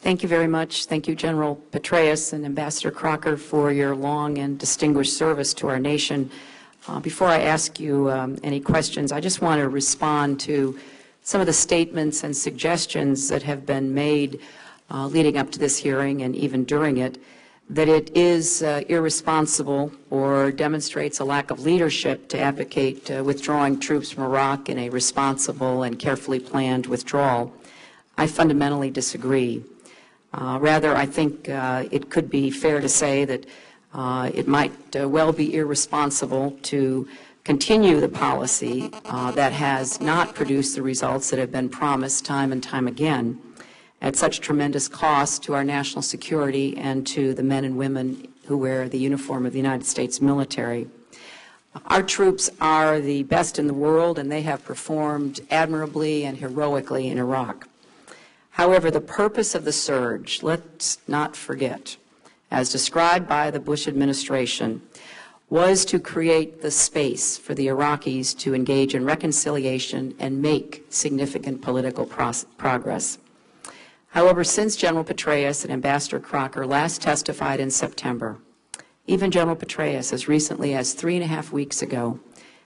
Thank you very much. Thank you, General Petraeus and Ambassador Crocker, for your long and distinguished service to our nation. Before I ask you any questions, I just want to respond to some of the statements and suggestions that have been made leading up to this hearing and even during it, that it is irresponsible or demonstrates a lack of leadership to advocate withdrawing troops from Iraq in a responsible and carefully planned withdrawal. I fundamentally disagree. Rather, I think it could be fair to say that it might well be irresponsible to continue the policy that has not produced the results that have been promised time and time again at such tremendous cost to our national security and to the men and women who wear the uniform of the United States military. Our troops are the best in the world, and they have performed admirably and heroically in Iraq. However, the purpose of the surge, let's not forget, as described by the Bush administration, was to create the space for the Iraqis to engage in reconciliation and make significant political progress. However, since General Petraeus and Ambassador Crocker last testified in September, even General Petraeus, as recently as 3.5 weeks ago,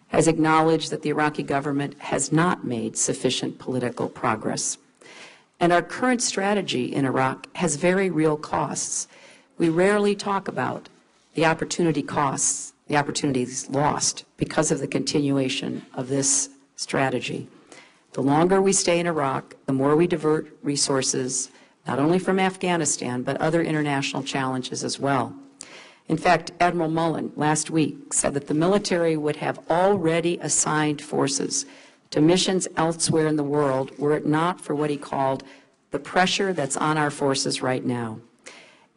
has acknowledged that the Iraqi government has not made sufficient political progress. And our current strategy in Iraq has very real costs. We rarely talk about the opportunity costs, the opportunities lost because of the continuation of this strategy. The longer we stay in Iraq, the more we divert resources, not only from Afghanistan, but other international challenges as well. In fact, Admiral Mullen last week said that the military would have already assigned forces to missions elsewhere in the world were it not for what he called the pressure that's on our forces right now.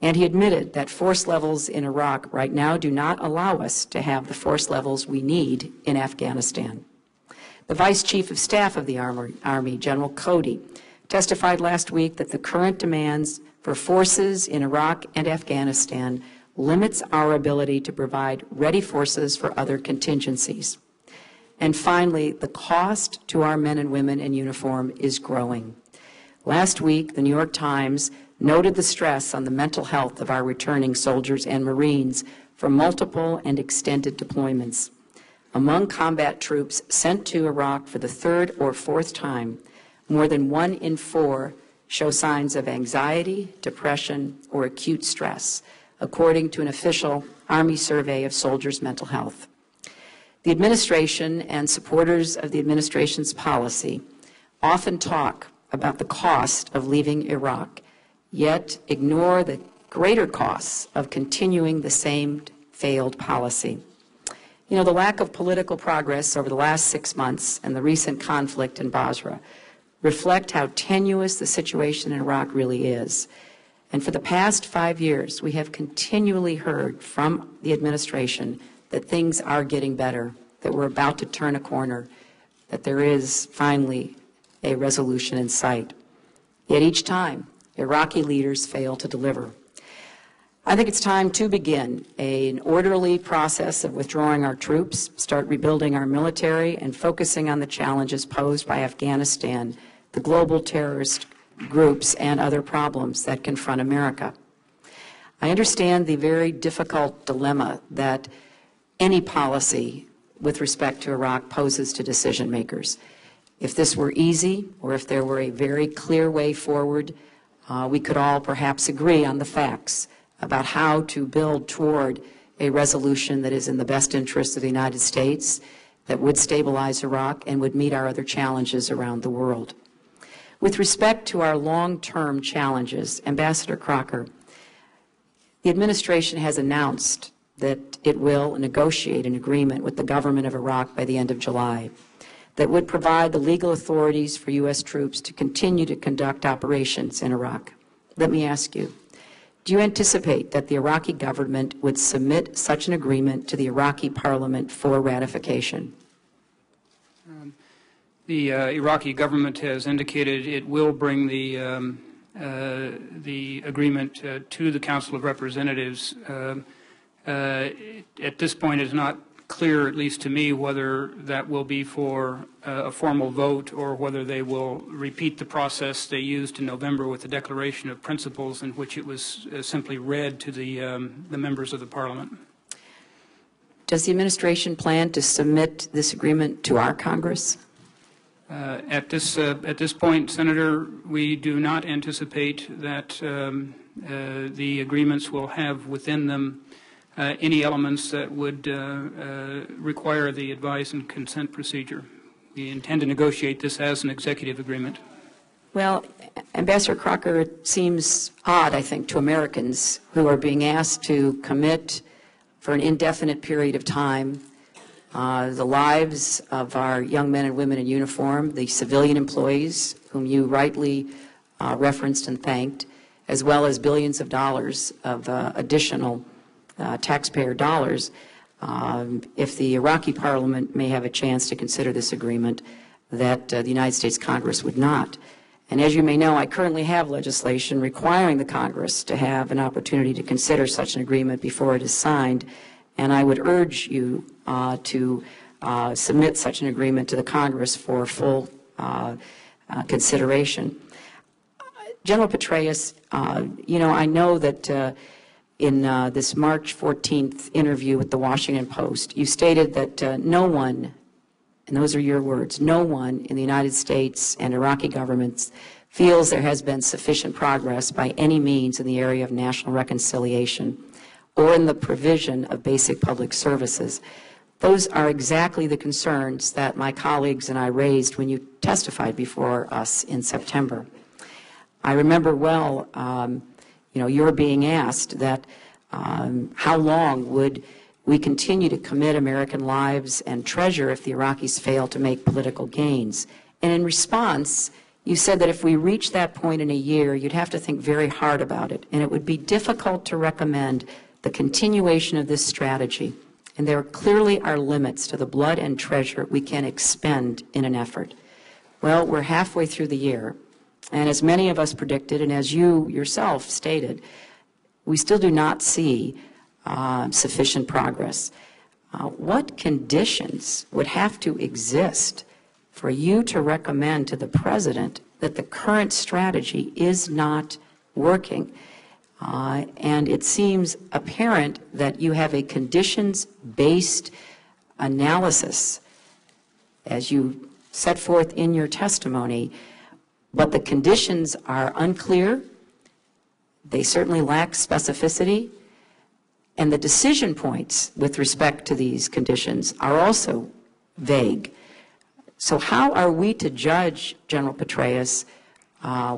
And he admitted that force levels in Iraq right now do not allow us to have the force levels we need in Afghanistan. The Vice Chief of Staff of the Army, General Cody, testified last week that the current demands for forces in Iraq and Afghanistan limits our ability to provide ready forces for other contingencies. And finally, the cost to our men and women in uniform is growing. Last week, the New York Times noted the stress on the mental health of our returning soldiers and Marines for multiple and extended deployments. Among combat troops sent to Iraq for the third or fourth time, more than 1 in 4 show signs of anxiety, depression, or acute stress, according to an official Army survey of soldiers' mental health. The administration and supporters of the administration's policy often talk about the cost of leaving Iraq, yet ignore the greater costs of continuing the same failed policy. You know, the lack of political progress over the last 6 months and the recent conflict in Basra reflect how tenuous the situation in Iraq really is. And for the past 5 years, we have continually heard from the administration that things are getting better, that we're about to turn a corner, that there is finally a resolution in sight. Yet each time, Iraqi leaders fail to deliver. I think it's time to begin an orderly process of withdrawing our troops, start rebuilding our military, and focusing on the challenges posed by Afghanistan, the global terrorist groups, and other problems that confront America. I understand the very difficult dilemma that any policy with respect to Iraq poses to decision makers. If this were easy, or if there were a very clear way forward, we could all perhaps agree on the facts about how to build toward a resolution that is in the best interest of the United States, that would stabilize Iraq and would meet our other challenges around the world. With respect to our long-term challenges, Ambassador Crocker, the administration has announced that it will negotiate an agreement with the government of Iraq by the end of July that would provide the legal authorities for U.S. troops to continue to conduct operations in Iraq. Let me ask you, do you anticipate that the Iraqi government would submit such an agreement to the Iraqi parliament for ratification? The Iraqi government has indicated it will bring the agreement to the Council of Representatives. At this point, it is not clear, at least to me, whether that will be for a formal vote or whether they will repeat the process they used in November with the Declaration of Principles, in which it was simply read to the members of the Parliament. Does the administration plan to submit this agreement to our Congress? At this point, Senator, we do not anticipate that the agreements will have within them any elements that would require the advice and consent procedure. We intend to negotiate this as an executive agreement. Well, Ambassador Crocker, it seems odd, I think, to Americans who are being asked to commit for an indefinite period of time the lives of our young men and women in uniform, the civilian employees whom you rightly referenced and thanked, as well as billions of dollars of additional taxpayer dollars, if the Iraqi Parliament may have a chance to consider this agreement, that the United States Congress would not. And as you may know, I currently have legislation requiring the Congress to have an opportunity to consider such an agreement before it is signed, and I would urge you to submit such an agreement to the Congress for full consideration. General Petraeus, you know, I know that in this March 14th interview with the Washington Post, you stated that no one, and those are your words, no one in the United States and Iraqi governments feels there has been sufficient progress by any means in the area of national reconciliation or in the provision of basic public services. Those are exactly the concerns that my colleagues and I raised when you testified before us in September. I remember well, you know, you're being asked that how long would we continue to commit American lives and treasure if the Iraqis fail to make political gains? And in response, you said that if we reach that point in a year, you'd have to think very hard about it, and it would be difficult to recommend the continuation of this strategy. And there clearly are limits to the blood and treasure we can expend in an effort. Well, we're halfway through the year, and as many of us predicted, and as you yourself stated, we still do not see sufficient progress. What conditions would have to exist for you to recommend to the President that the current strategy is not working? And it seems apparent that you have a conditions-based analysis, as you set forth in your testimony, but the conditions are unclear, they certainly lack specificity, and the decision points with respect to these conditions are also vague. So how are we to judge, General Petraeus,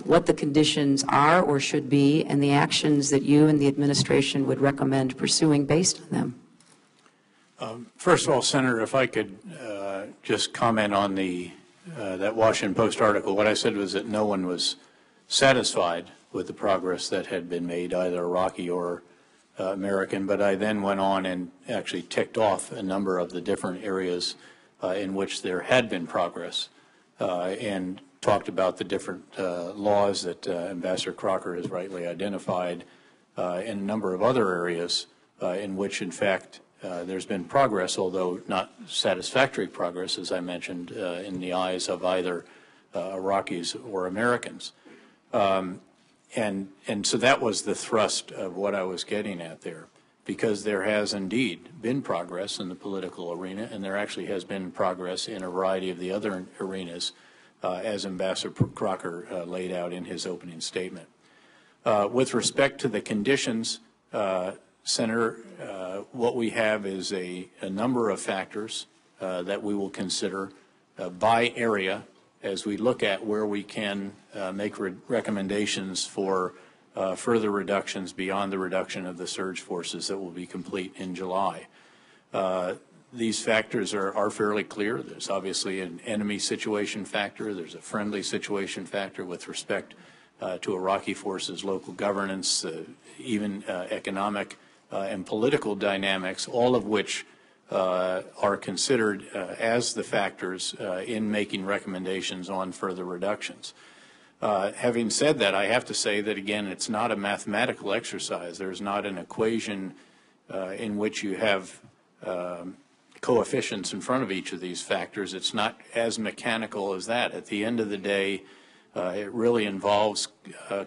what the conditions are or should be and the actions that you and the administration would recommend pursuing based on them? First of all, Senator, if I could just comment on that Washington Post article. What I said was that no one was satisfied with the progress that had been made, either Iraqi or American, but I then went on and actually ticked off a number of the different areas in which there had been progress and talked about the different laws that Ambassador Crocker has rightly identified and a number of other areas in which, in fact, there's been progress, although not satisfactory progress, as I mentioned, in the eyes of either Iraqis or Americans. And so that was the thrust of what I was getting at there, because there has indeed been progress in the political arena, and there actually has been progress in a variety of the other arenas, as Ambassador Crocker laid out in his opening statement. With respect to the conditions, Senator, what we have is a number of factors that we will consider by area as we look at where we can make recommendations for further reductions beyond the reduction of the surge forces that will be complete in July. These factors are fairly clear. There's obviously an enemy situation factor. There's a friendly situation factor with respect to Iraqi forces, local governance, even economic and political dynamics, all of which are considered as the factors in making recommendations on further reductions. Having said that, I have to say that, again, it's not a mathematical exercise. There's not an equation in which you have coefficients in front of each of these factors. It's not as mechanical as that. At the end of the day, it really involves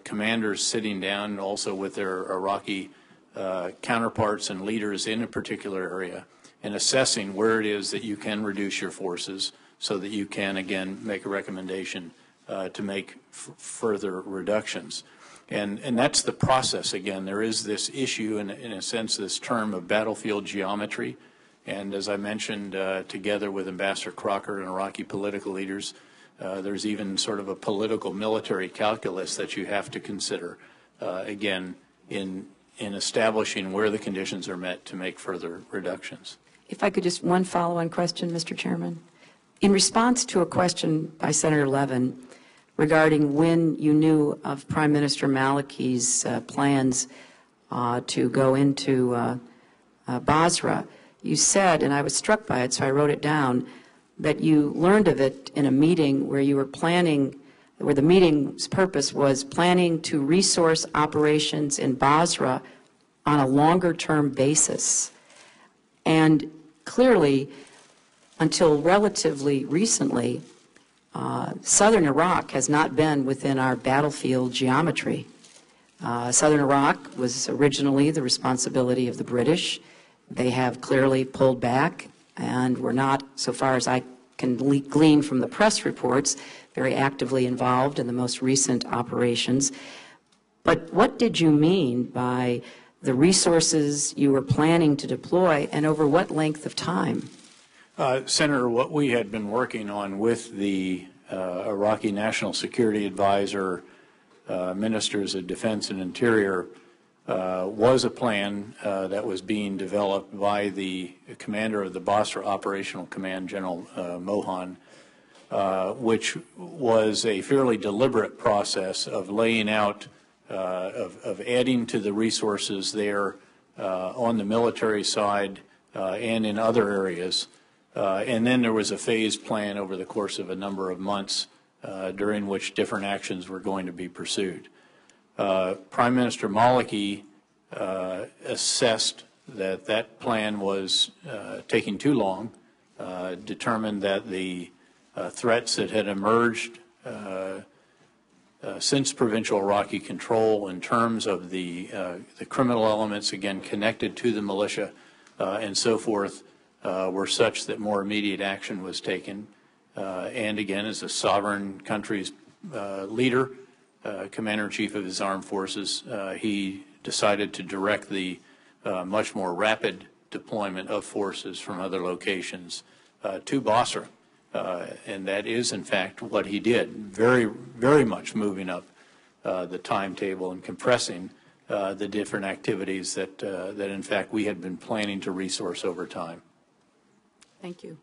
commanders sitting down also with their Iraqi counterparts and leaders in a particular area and assessing where it is that you can reduce your forces so that you can, again, make a recommendation to make further reductions. And that's the process. Again, there is this issue, in a sense, this term of battlefield geometry. And as I mentioned, together with Ambassador Crocker and Iraqi political leaders, there's even sort of a political military calculus that you have to consider, again, in establishing where the conditions are met to make further reductions. If I could just one follow-on question, Mr. Chairman. In response to a question by Senator Levin regarding when you knew of Prime Minister Maliki's plans to go into Basra, you said, and I was struck by it, so I wrote it down, that you learned of it in a meeting where you were planning, where the meeting's purpose was planning to resource operations in Basra on a longer-term basis. And clearly, until relatively recently, southern Iraq has not been within our battlefield geometry. Southern Iraq was originally the responsibility of the British. They have clearly pulled back and were not, so far as I can glean from the press reports, very actively involved in the most recent operations. But what did you mean by the resources you were planning to deploy, and over what length of time? Senator, what we had been working on with the Iraqi National Security Advisor, Ministers of Defense and Interior, was a plan that was being developed by the commander of the Basra Operational Command, General Mohan, which was a fairly deliberate process of laying out, of adding to the resources there on the military side and in other areas. And then there was a phased plan over the course of a number of months during which different actions were going to be pursued. Prime Minister Maliki assessed that that plan was taking too long, determined that the threats that had emerged since provincial Iraqi control in terms of the criminal elements, again, connected to the militia and so forth, were such that more immediate action was taken. And again, as a sovereign country's leader, Commander-in-Chief of his armed forces, he decided to direct the much more rapid deployment of forces from other locations to Basra. And that is, in fact, what he did, very, very much moving up the timetable and compressing the different activities that in fact, we had been planning to resource over time. Thank you.